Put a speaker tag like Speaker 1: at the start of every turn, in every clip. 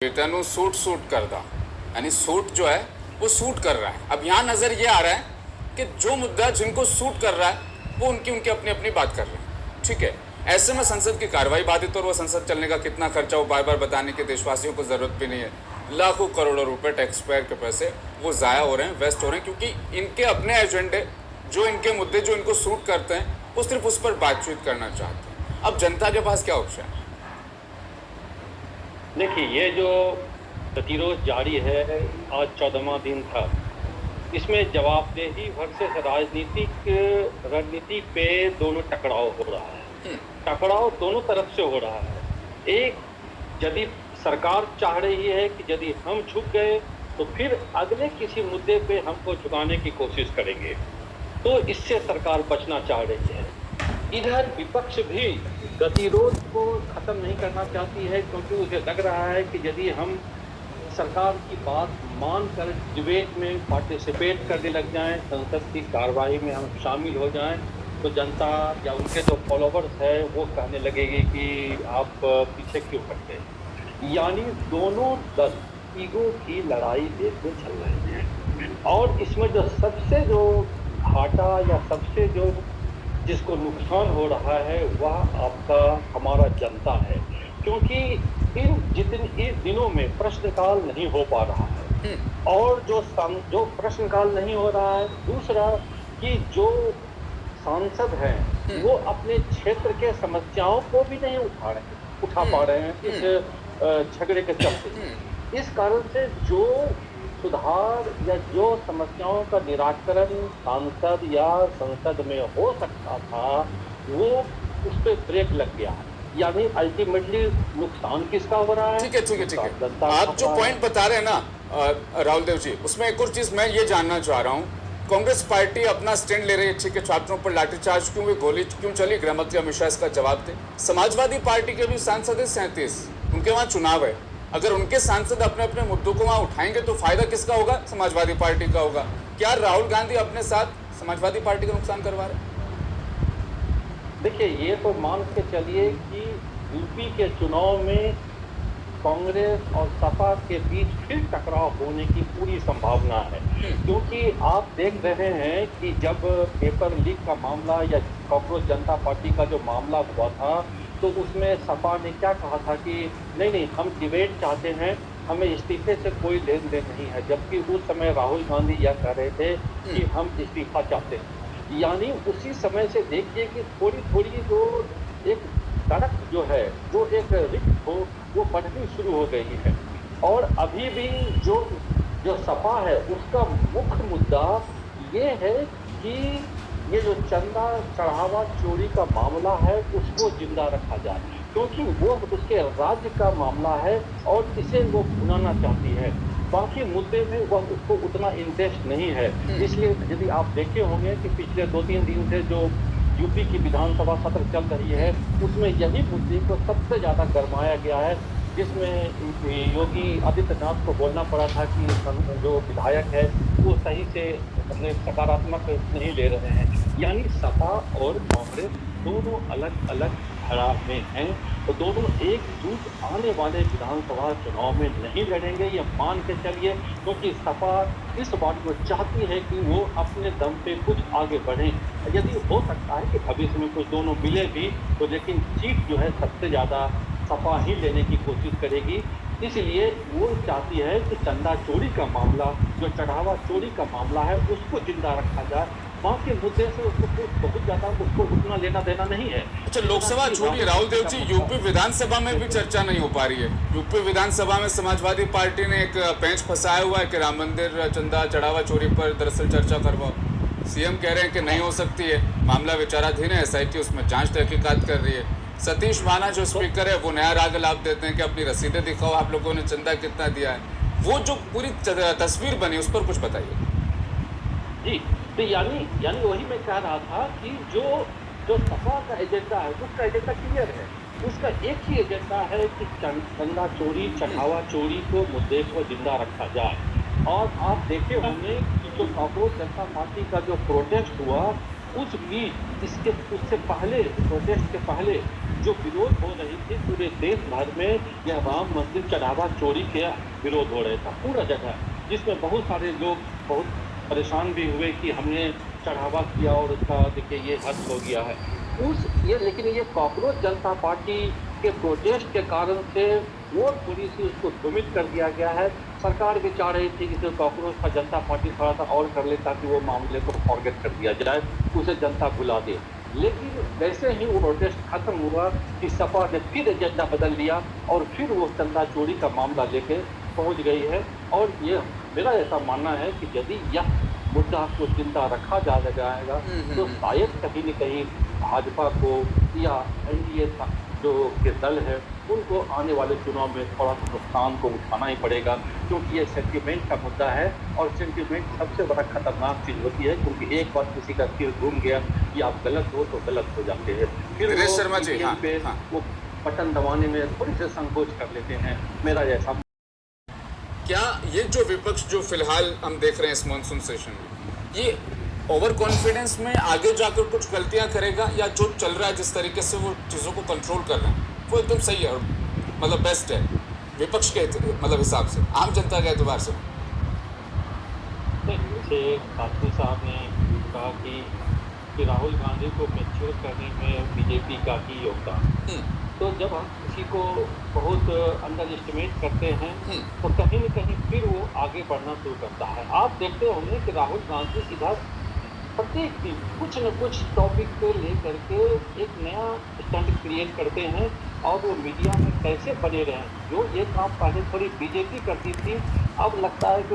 Speaker 1: बेटा suit suit करदा यानी सूट जो है वो सूट कर रहा है। अब यहाँ नजर ये आ रहा है कि जो मुद्दा जिनको सूट कर रहा है वो उनकी अपनी अपनी बात कर रहे हैं। ठीक है, ऐसे में संसद की कार्रवाई बाधित और वो संसद चलने का कितना खर्चा वो बार बार बताने की देशवासियों को जरूरत भी नहीं है। लाखों करोड़ों रुपए टैक्स पेयर के पैसे वो जाया हो रहे हैं, वेस्ट हो रहे हैं, क्योंकि इनके अपने एजेंडे जो इनके मुद्दे जो इनको सूट करते हैं वो सिर्फ उस पर बातचीत करना चाहते हैं। अब जनता के पास क्या ऑप्शन है?
Speaker 2: देखिए, ये जो गतिरोध जारी है, आज 14वां दिन था, इसमें जवाबदेही वर्सेस राजनीतिक रणनीति पे दोनों टकराव हो रहा है। टकराव दोनों तरफ से हो रहा है। एक, यदि सरकार चाह रही है कि यदि हम झुक गए तो फिर अगले किसी मुद्दे पे हमको झुकाने की कोशिश करेंगे, तो इससे सरकार बचना चाह रही है। इधर विपक्ष भी गतिरोध को खत्म नहीं करना चाहती है, क्योंकि उसे लग रहा है कि यदि हम सरकार की बात मानकर डिबेट में पार्टिसिपेट करने लग जाएं, संसद की कार्रवाई में हम शामिल हो जाएं, तो जनता या उनके जो फॉलोवर्स है वो कहने लगेगी कि आप पीछे क्यों हटते हैं। यानी दोनों दल ईगो की लड़ाई देखने चल रहे हैं। और इसमें जो सबसे जो घाटा या सबसे जो जिसको नुकसान हो रहा है वह आपका हमारा जनता है, क्योंकि इन दिनों में प्रश्नकाल नहीं हो पा रहा है। और जो प्रश्नकाल नहीं हो रहा है, दूसरा कि जो सांसद हैं वो अपने क्षेत्र के समस्याओं को भी नहीं उठा पा रहे हैं इस झगड़े के चलते। इस कारण से जो सुधार या जो समस्याओं का निराकरण सांसद या संसद में हो सकता था वो उस पर ब्रेक लग गया है। यानी अल्टीमेटली नुकसान किसका हो रहा है?
Speaker 1: ठीक है। आप जो पॉइंट बता रहे हैं ना राहुल देव जी, उसमें एक और चीज मैं ये जानना चाह रहा हूँ। कांग्रेस पार्टी अपना स्टैंड ले रही है, ठीक है, छात्रों पर लाठीचार्ज क्यों हुई, गोली क्यों चली, गृह मंत्री अमित शाह इसका जवाब दे। समाजवादी पार्टी के भी सांसद है 37, उनके वहाँ चुनाव है। अगर उनके सांसद अपने अपने मुद्दों को वहां उठाएंगे तो फायदा किसका होगा? समाजवादी पार्टी का होगा। क्या राहुल गांधी अपने साथ समाजवादी पार्टी का नुकसान करवा रहे हैं?
Speaker 2: देखिए, ये तो मान के चलिए कि यूपी के चुनाव में कांग्रेस और सपा के बीच फिर टकराव होने की पूरी संभावना है, क्योंकि आप देख रहे हैं कि जब पेपर लीक का मामला या कॉकरोच जनता पार्टी का जो मामला हुआ था तो उसमें सपा ने क्या कहा था कि नहीं हम डिबेट चाहते हैं, हमें इस्तीफे से कोई लेन देन नहीं है, जबकि उस समय राहुल गांधी यह कह रहे थे कि हम इस्तीफा चाहते हैं। यानी उसी समय से देखिए कि थोड़ी थोड़ी जो एक सड़क जो है, जो एक रिक्त हो, वो बढ़नी शुरू हो गई है। और अभी भी जो सपा है उसका मुख्य मुद्दा ये है कि ये जो चंदा चढ़ावा चोरी का मामला है उसको जिंदा रखा जाए, क्योंकि वो उसके राज्य का मामला है और इसे वो भुनाना चाहती है। बाकी मुद्दे में वह उसको उतना इंटरेस्ट नहीं है। इसलिए यदि आप देखे होंगे कि पिछले 2-3 दिन से जो यूपी की विधानसभा सत्र चल रही है उसमें यही मुद्दे को सबसे ज़्यादा गरमाया गया है, जिसमें योगी आदित्यनाथ को बोलना पड़ा था कि जो विधायक है वो सही से अपने सकारात्मक नहीं ले रहे हैं। यानी सपा और कांग्रेस दोनों अलग अलग धारा में हैं और दोनों एकजुट आने वाले विधानसभा चुनाव में नहीं लड़ेंगे, ये मान के चलिए, क्योंकि सपा इस बात को चाहती है कि वो अपने दम पे कुछ आगे बढ़े। यदि हो सकता है कि भविष्य में कुछ दोनों मिले भी तो, लेकिन सीट जो है सबसे ज़्यादा सपा ही लेने की कोशिश करेगी। इसलिए वो चाहती है कि चंदा चोरी का मामला, जो चढ़ावा चोरी का मामला है, उसको जिंदा रखा जाए। बाकी मुद्दे से उसको बहुत ज्यादा उसको उतना लेना देना नहीं है।
Speaker 1: अच्छा, लोकसभा छोड़िए राहुल देव जी, यूपी विधानसभा में भी चर्चा नहीं हो पा रही है। यूपी विधानसभा में समाजवादी पार्टी ने एक पेंच फंसाया हुआ है कि राम मंदिर चंदा चढ़ावा चोरी पर दरअसल चर्चा करवाओ। सीएम कह रहे हैं कि नहीं हो सकती है, मामला विचाराधीन है, SIT उसमें जांच तहकीकात कर रही है। सतीश माना जो स्पीकर है वो नया राग लाभ देते हैं कि अपनी रसीदें दिखाओ, आप लोगों ने चंदा कितना दिया है। वो जो पूरी तस्वीर बनी उस पर कुछ बताइए
Speaker 2: जी। तो यानी वही मैं कह रहा था कि जो सपा का एजेंडा है उसका एजेंडा क्लियर है। उसका एक ही एजेंडा है कि चंदा चोरी चढ़ावा चोरी को मुद्दे को जिंदा रखा जाए। और आप देखे होंगे कि जो कॉकरोच जनता पार्टी का जो प्रोटेस्ट हुआ उस बीच उससे पहले, प्रोटेस्ट के पहले जो विरोध हो रही थी पूरे देश भर में, यह राम मंदिर चढ़ावा चोरी के विरोध हो रहा था पूरा जगह, जिसमें बहुत सारे लोग बहुत परेशान भी हुए कि हमने चढ़ावा किया और उसका देखिए ये हद हो गया है। लेकिन ये कॉकरोच जनता पार्टी के प्रोटेस्ट के कारण से वो थोड़ी सी उसको भ्रमित कर दिया गया है। सरकार भी चाह रही थी कि कॉकरोच का जनता पार्टी थोड़ा सा और कर ले ताकि वो मामले को फॉरगेट कर दिया जाए, उसे जनता भुला दे। लेकिन वैसे ही वो प्रोटेस्ट खत्म हुआ कि सपा ने फिर एजेंडा बदल लिया और फिर वो चंदा चोरी का मामला लेके पहुंच गई है। और ये मेरा ऐसा मानना है कि यदि यह मुद्दा को जिंदा रखा जाएगा तो शायद कहीं न कहीं भाजपा को या एनडीए जो के दल है उनको आने वाले चुनाव में थोड़ा सा नुकसान को उठाना ही पड़ेगा, क्योंकि ये सेंटिमेंट का मुद्दा है और सेंटिमेंट सबसे बड़ा खतरनाक चीज होती है, क्योंकि एक बार किसी का सिर घूम गया कि आप गलत हो तो गलत हो जाते हैं, फिर
Speaker 1: दिनेश शर्मा जी,
Speaker 2: वो बटन दबाने में थोड़ी से संकोच कर लेते हैं। मेरा जैसा
Speaker 1: क्या ये जो विपक्ष जो फिलहाल हम देख रहे हैं इस मॉनसून सेशन में, ये ओवर कॉन्फिडेंस में आगे जाकर कुछ गलतियां करेगा, या जो चल रहा है जिस तरीके से वो चीज़ों को कंट्रोल कर रहे हैं वो एकदम सही है और मतलब बेस्ट है विपक्ष के मतलब हिसाब से, आम जनता के एतबार से?
Speaker 2: जैसे खासू साहब ने कहा कि राहुल गांधी को मैच्योर करने में बीजेपी का ही योगदान, तो जब हम किसी को बहुत अंडर एस्टिमेट करते हैं तो कहीं न कहीं फिर वो आगे बढ़ना शुरू करता है। आप देखते होंगे कि राहुल गांधी सीधा प्रत्येक दिन कुछ न कुछ टॉपिक को लेकर के एक नया स्टंट क्रिएट करते हैं और वो मीडिया में कैसे बने रहें। जो ये काम पहले थोड़ी बीजेपी करती थी, अब लगता है कि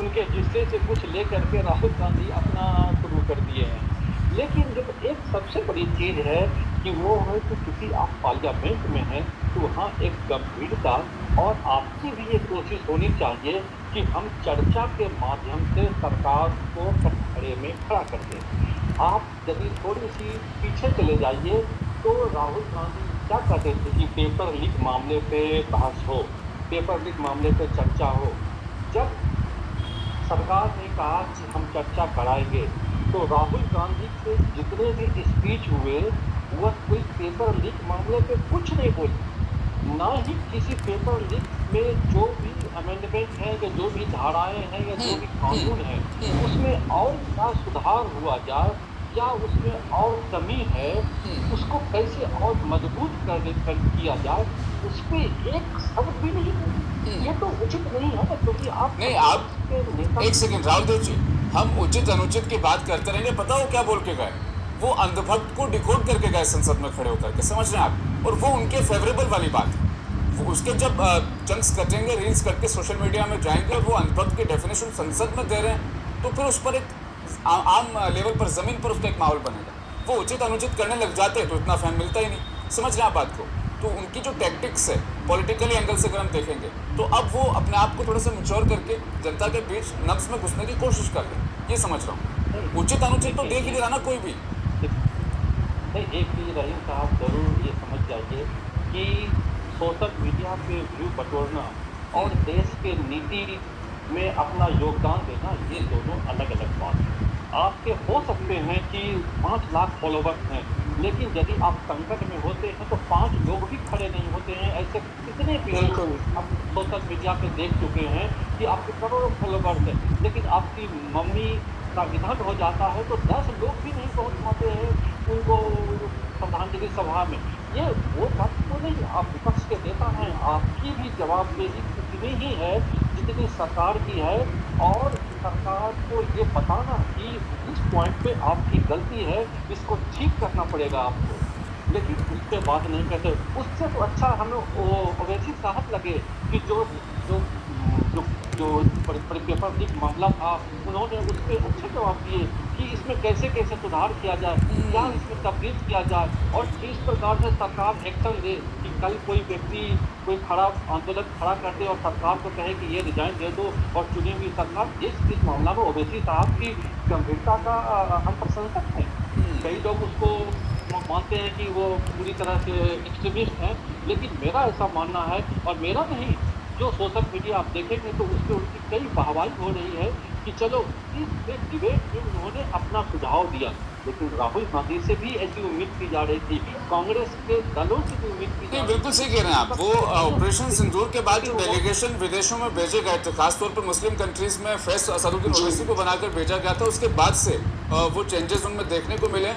Speaker 2: उनके हिस्से से कुछ ले करके राहुल गांधी अपना शुरू कर दिए हैं। लेकिन जो एक सबसे बड़ी चीज़ है कि वो है कि क्योंकि आप पार्लियामेंट में हैं तो वहाँ एक गंभीरता और आपकी भी ये कोशिश होनी चाहिए कि हम चर्चा के माध्यम से सरकार को कटघरे में खड़ा कर दें। आप यदि थोड़ी सी पीछे चले जाइए तो राहुल गांधी क्या कहते थे कि पेपर लीक मामले पे बहस हो, पेपर लीक मामले पे चर्चा हो। जब सरकार ने कहा कि हम चर्चा कराएंगे तो राहुल गांधी के जितने भी स्पीच हुए वह कोई पेपर लीक मामले पे कुछ नहीं बोले, ना ही किसी पेपर लीक में जो भी अमेंडमेंट है या जो भी धाराएं हैं या जो भी कानून है उसमें और क्या सुधार हुआ जाए या उसमें और कमी है उसको कैसे और मजबूत किया जाए, उस पर एक शब्द भी नहीं। ये तो उचित नहीं है, क्योंकि आप
Speaker 1: नहीं, आप एक सेकंड राहुल देव जी, हम उचित अनुचित की बात करते रहेंगे। पता हो क्या बोल के गए? वो अंधभक्त को डिकोड करके गए संसद में खड़े होकर के, समझ रहे हैं आप? और वो उनके फेवरेबल वाली बात है। वो उसके जब चंक्स कटेंगे, रील्स करके सोशल मीडिया में जाएंगे और वो अंधभक्त की डेफिनेशन संसद में दे रहे हैं, तो फिर उस पर एक आम लेवल पर जमीन पर उसका एक माहौल बनेगा। वो उचित अनुचित करने लग जाते हैं तो इतना फैन मिलता ही नहीं, समझ रहे हैं आप बात को? तो उनकी जो टैक्टिक्स है पॉलिटिकली एंगल से अगर हम देखेंगे तो अब वो अपने आप को थोड़ा सा मैच्योर करके जनता के बीच नब्ज में घुसने की कोशिश कर रहे हैं, ये समझ रहा हूँ। उचित अनुचित तो देख ही रहा ना कोई भी।
Speaker 2: नहीं, एक चीज़ रहीम साहब जरूर ये समझ जाइए कि सोशल मीडिया पे व्यू बटोरना और देश के नीति में अपना योगदान देना ये दोनों अलग अलग बात है। आपके हो सकते हैं कि 5 लाख फॉलोवर्स हैं, लेकिन यदि आप संकट में होते हैं तो 5 लोग भी खड़े नहीं होते हैं। ऐसे कितने भी आप सोशल मीडिया पे देख चुके हैं कि आपके करोड़ों फॉलोवर्स हैं, लेकिन आपकी मम्मी का निधन हो जाता है तो 10 लोग भी नहीं पहुंच पाते हैं उनको श्रद्धांजलि सभा में। ये वो बात तो नहीं, आप विपक्ष के नेता हैं, आपकी भी जवाबदेही उतनी ही है जितनी सरकार की है, और सरकार को ये बताना कि इस पॉइंट पे आपकी गलती है, इसको ठीक करना पड़ेगा आपको। लेकिन उस पर बात नहीं करते। उससे तो अच्छा हमें ओवैसी साहब लगे कि जो जो जो जो पेपर लीक मामला था उन्होंने उस पर अच्छे जवाब दिए कि इसमें कैसे कैसे सुधार किया जाए, क्या इसमें तब्दील किया जाए, और किस प्रकार से सरकार एक्शन ले कि कल कोई व्यक्ति कोई आंदोलन खड़ा कर दे और सरकार को कहे कि ये रिजाइन दे दो और चुनी हुई सरकार। इस मामला में ओवैसी साहब की गंभीरता का हम प्रशंसक हैं। कई लोग उसको मानते हैं कि वो पूरी तरह से एक्सट्रीमिस्ट हैं, लेकिन मेरा ऐसा मानना है, और मेरा नहीं, जो सोशल मीडिया आप देखेंगे तो उस पर उनकी कई वाहवाही हो रही है कि चलो इस डिबेट में उन्होंने अपना सुझाव दिया लेकिन राहुल गांधी से भी ऐसी उम्मीद की जा रही थी, कांग्रेस के दलों से भी उम्मीद की जा
Speaker 1: नहीं,
Speaker 2: रही
Speaker 1: बिल्कुल सही कह रहे हैं आप। वो ऑपरेशन सिंदूर के बाद जो डेलीगेशन विदेशों में भेजे गए थे, खासतौर पर मुस्लिम कंट्रीज में फैज असदुद्दीन ओवैसी को बनाकर भेजा गया था, उसके बाद से वो चेंजेस उनमें देखने को मिले।